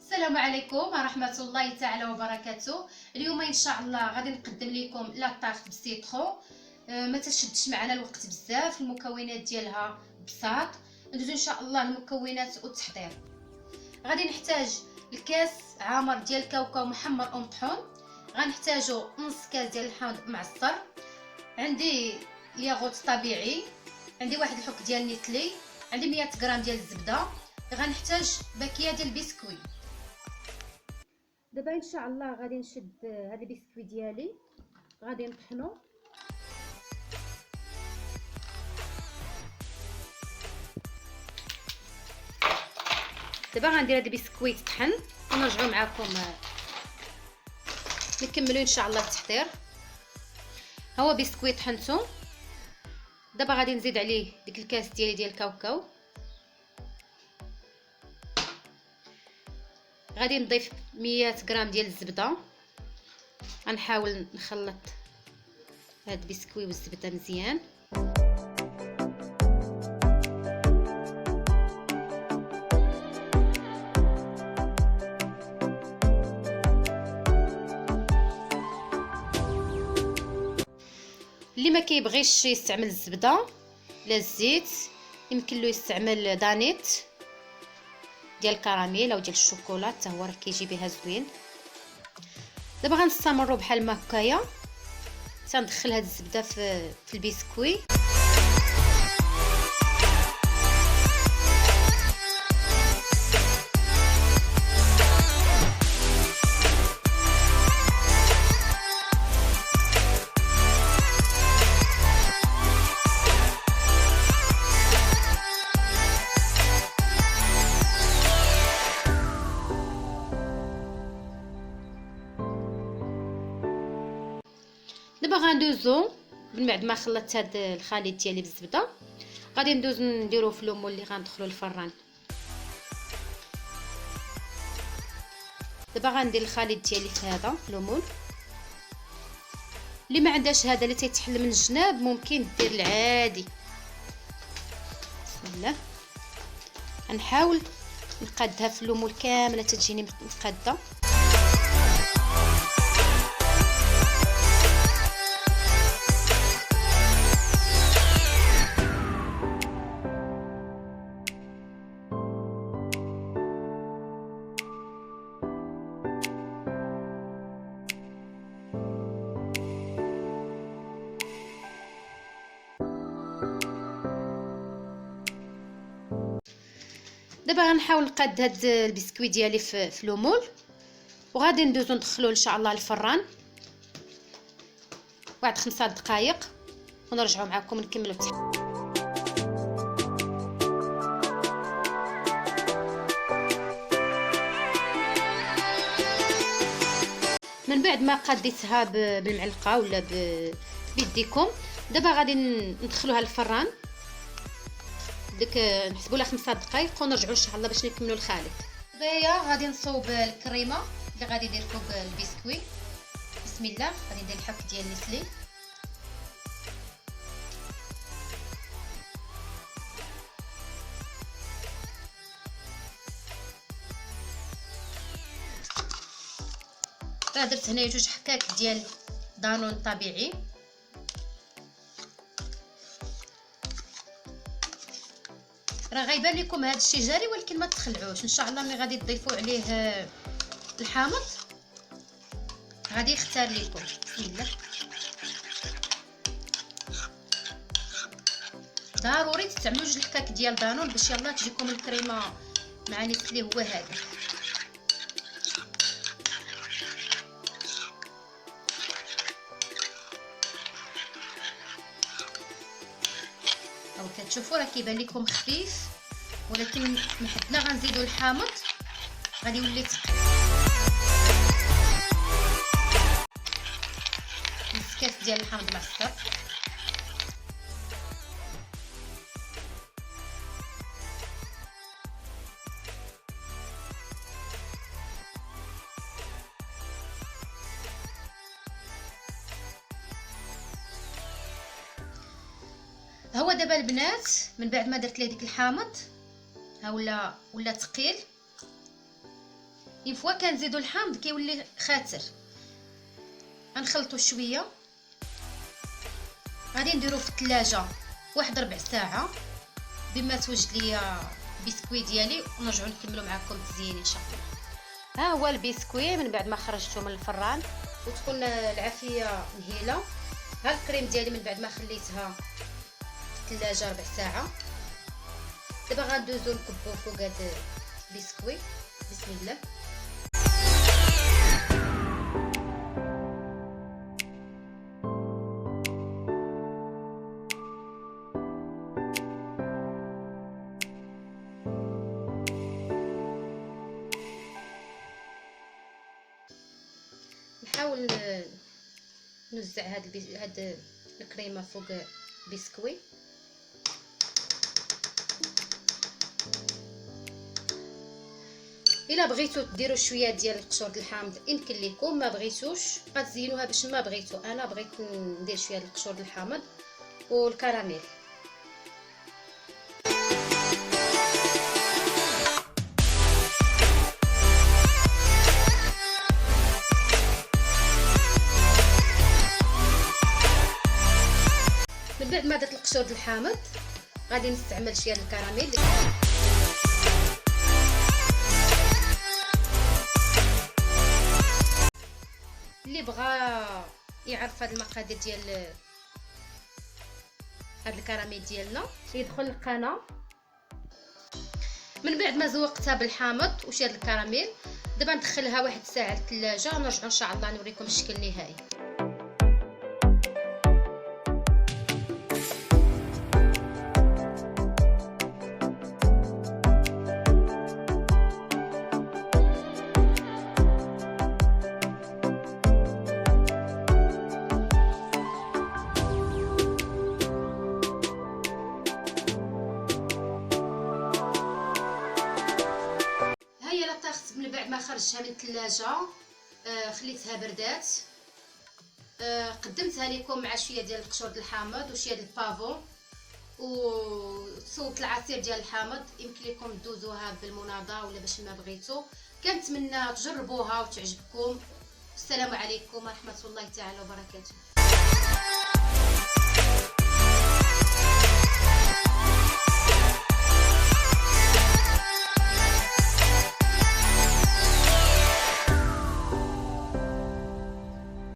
السلام عليكم ورحمة الله تعالى وبركاته. اليوم ان شاء الله غادي نقدم لكم لا طارت بالسيترون. ما تشدش معنا الوقت بزاف، المكونات ديالها بساط. ندوزو ان شاء الله المكونات والتحضير. غادي نحتاج الكاس عامر ديال الكاوكاو محمر او مطحون، غنحتاجو نص كاس ديال الحامض معصر، عندي ياغوت طبيعي، عندي واحد الحك ديال نيتلي، عندي 100 غرام ديال الزبده، غنحتاج باكيه ديال البسكوي. دابا ان شاء الله غادي نشد هذا البسكوي ديالي، غادي نطحنو. دابا غندير هذا البسكوي يطحن ونرجعوا معكم نكملوا ان شاء الله التحضير. هو بسكوي طحنته. دابا غادي نزيد عليه ديك الكاس ديالي ديال الكاوكاو، غادي نضيف 100 غرام ديال الزبده. غنحاول نخلط هاد البسكوي والزبده مزيان. اللي ما كيبغيش يستعمل الزبده لا الزيت، يمكن له يستعمل دانيت ديال الكراميل او ديال الشوكولا، حتى هو راه كيجي بها زوين. دابا غنستمروا بحال ما هكايا تندخل هاد الزبده في البسكوي. دابا غندوزو من بعد ما خلطت هاد الخليط ديالي بالزبده، غادي ندوز نديرو في لومو اللي غندخلو الفران. دابا غندير الخليط ديالي في هذا لومول. اللي ما عندهاش هذا اللي تيتحل من الجناب ممكن دير العادي. بسم الله، غنحاول نقادها في اللومول كامله تجيني مقاده. دابا غنحاول نقاد هاد البسكوي ديالي في لومول، وغادي ندوزو ندخلوه ان شاء الله الفران بعد 5 دقائق ونرجعوا معكم نكملوا التحضير. من بعد ما قاديتها بالمعلقه ولا بيديكم، دابا غادي ندخلوها للفران ديك نحسبوا لها 5 دقائق ونرجعوا ان شاء الله باش نكملوا الخليط. دابا غادي نصوب الكريمه اللي غادي ندير فوق البسكوي. بسم الله، غادي ندير الحك ديال نسلي، راه درت هنايا 2 حكاك ديال دانون طبيعي. راه غيبان لكم هذا الشيء جاري ولكن ما تخلعوش ان شاء الله. ملي غادي تضيفوا عليه الحامض غادي يختار لكم. بسم الله، ضروري تستعملوا 2 الحكاك ديال دانون باش يلا تجيكم الكريمه مع نسلي هو هذا. او كتشوفوا راه كيبان لكم خفيف، ولكن من حدنا غنزيدوا الحامض غادي يولي ثقيل. نص كاس ديال الحامض معصفر. هو دابا البنات من بعد ما درت ليه ديك الحامض ها ولا ثقيل، اون فوا كنزيدو الحامض كيولي خاتر. غنخلطو شويه، غادي نديرو في الثلاجه واحد ربع ساعه بما توجد ليا البسكوي ديالي، ونرجعو نكملو معكم التزيين ان شاء الله. ها هو البسكوي من بعد ما خرجته من الفران وتكون العافيه مهيله. ها الكريم ديالي من بعد ما خليتها في الثلاجه ربع ساعه. دابا غندوزو نكبو فوق هاد البسكوي. بسم الله. نحاول نوزع هاد الكريمه فوق البسكوي. الا بغيتو ديروا شويه ديال القشور د الحامض يمكن لكم، ما بغيتوش غتزينوها باش ما بغيتو. انا بغيت ندير شويه ديال القشور د الحامض والكراميل. من بعد ما درت القشور د الحامض غادي نستعمل شويه د الكراميل. اللي بغى يعرف هاد المقادير ديال هاد الكراميل ديالنا يدخل القناه. من بعد ما زوقتها بالحامض وشويه الكراميل، دابا ندخلها واحد الساعه للثلاجه ونرجعوا ان شاء الله نوريكم الشكل النهائي. من بعد ما خرجتها من الثلاجه خليتها بردات، قدمتها لكم مع شويه ديال القشور ديال الحامض وشويه ديال البافون وصوبت العصير ديال الحامض. يمكن لكم دوزوها بالمناضه ولا باش ما بغيتو. كنتمنى تجربوها وتعجبكم. السلام عليكم ورحمه الله تعالى وبركاته.